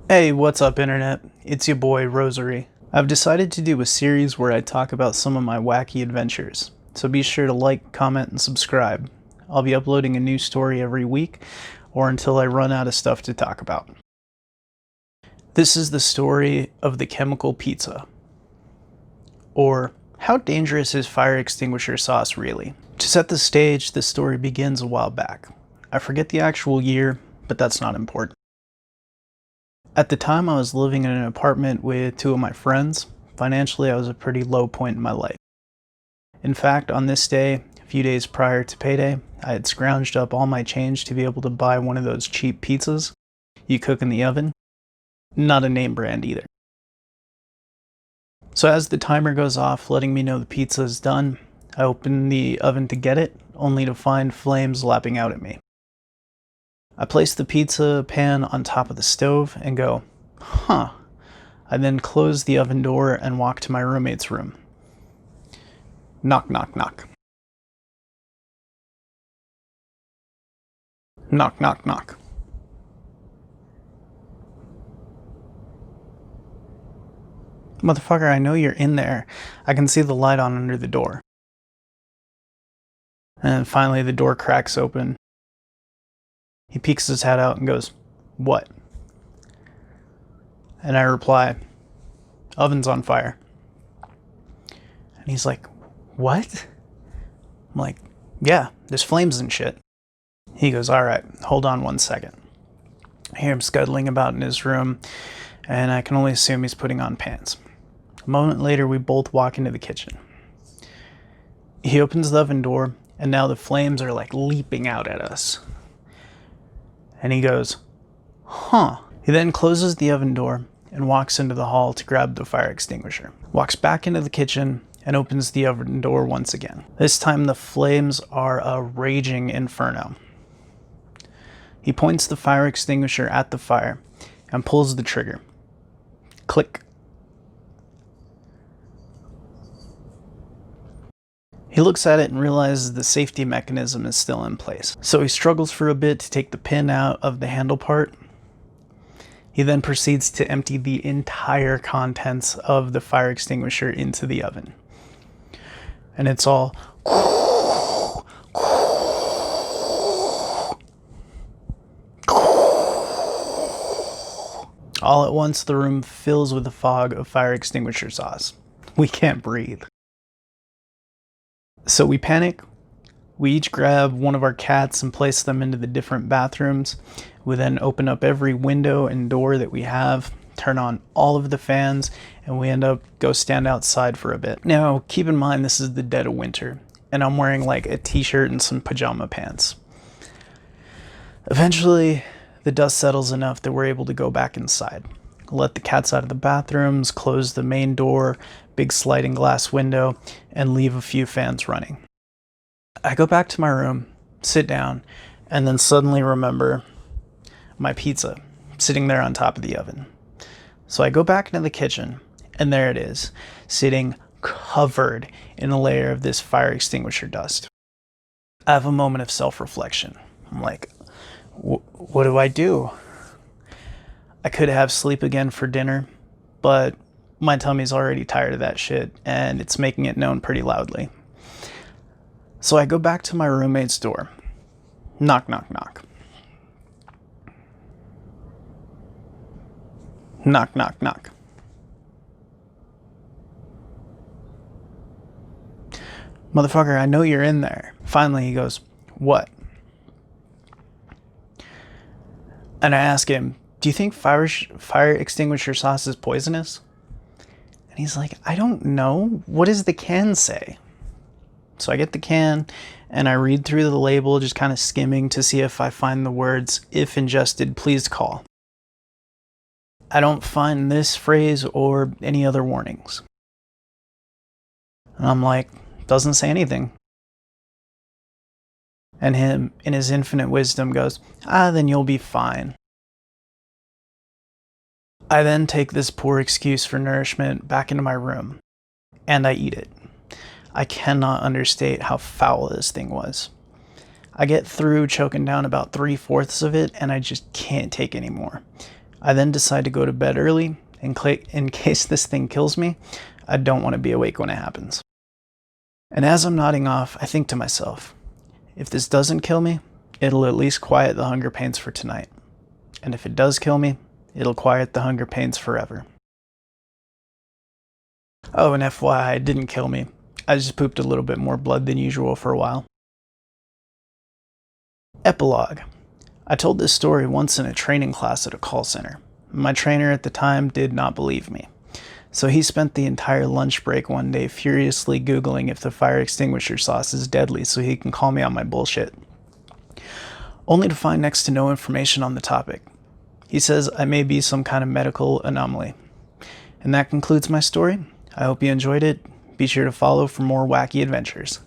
Hey, what's up, Internet? It's your boy, Rosary. I've decided to do a series where I talk about some of my wacky adventures, so be sure to like, comment, and subscribe. I'll be uploading a new story every week, or until I run out of stuff to talk about. This is the story of the chemical pizza. Or, how dangerous is fire extinguisher sauce really? To set the stage, this story begins a while back. I forget the actual year, but that's not important. At the time, I was living in an apartment with two of my friends. Financially, I was at a pretty low point in my life. In fact, on this day, a few days prior to payday, I had scrounged up all my change to be able to buy one of those cheap pizzas you cook in the oven. Not a name brand either. So as the timer goes off, letting me know the pizza is done, I open the oven to get it, only to find flames lapping out at me. I place the pizza pan on top of the stove and go, huh. I then close the oven door and walk to my roommate's room. Knock, knock, knock. Knock, knock, knock. Motherfucker, I know you're in there. I can see the light on under the door. And finally the door cracks open. He peeks his head out and goes, "What?" And I reply, "Oven's on fire." And he's like, "What?" I'm like, "Yeah, there's flames and shit." He goes, "All right, hold on 1 second." I hear him scuttling about in his room, and I can only assume he's putting on pants. A moment later, we both walk into the kitchen. He opens the oven door, and now the flames are like leaping out at us. And he goes, "Huh." He then closes the oven door and walks into the hall to grab the fire extinguisher. Walks back into the kitchen and opens the oven door once again. This time the flames are a raging inferno. He points the fire extinguisher at the fire and pulls the trigger. Click. He looks at it and realizes the safety mechanism is still in place. So he struggles for a bit to take the pin out of the handle part. He then proceeds to empty the entire contents of the fire extinguisher into the oven. And it's all at once, the room fills with a fog of fire extinguisher sauce. We can't breathe. So we panic. We each grab one of our cats and place them into the different bathrooms. We then open up every window and door that we have, turn on all of the fans, and we end up go stand outside for a bit. Now, keep in mind this is the dead of winter, and I'm wearing like a t-shirt and some pajama pants. Eventually, the dust settles enough that we're able to go back inside. Let the cats out of the bathrooms, close the main door, big sliding glass window, and leave a few fans running. I go back to my room, sit down, and then suddenly remember my pizza sitting there on top of the oven. So I go back into the kitchen, and there it is, sitting covered in a layer of this fire extinguisher dust. I have a moment of self-reflection. I'm like, what do I do? I could have sleep again for dinner, but my tummy's already tired of that shit, and it's making it known pretty loudly. So I go back to my roommate's door. Knock, knock, knock. Knock, knock, knock. Motherfucker, I know you're in there. Finally, he goes, "What?" And I ask him, "Do you think fire extinguisher sauce is poisonous?" And he's like, "I don't know. What does the can say?" So I get the can and I read through the label, just kind of skimming to see if I find the words, "If ingested, please call." I don't find this phrase or any other warnings. And I'm like, doesn't say anything. And him, in his infinite wisdom, goes, "Then you'll be fine." I then take this poor excuse for nourishment back into my room, and I eat it. I cannot understate how foul this thing was. I get through choking down about 3/4 of it, and I just can't take any more. I then decide to go to bed early in case this thing kills me. I don't want to be awake when it happens. And as I'm nodding off, I think to myself, if this doesn't kill me, it'll at least quiet the hunger pains for tonight. And if it does kill me, it'll quiet the hunger pains forever. Oh, and FYI, it didn't kill me. I just pooped a little bit more blood than usual for a while. Epilogue. I told this story once in a training class at a call center. My trainer at the time did not believe me. So he spent the entire lunch break one day furiously Googling if the fire extinguisher sauce is deadly so he can call me on my bullshit. Only to find next to no information on the topic. He says I may be some kind of medical anomaly. And that concludes my story. I hope you enjoyed it. Be sure to follow for more wacky adventures.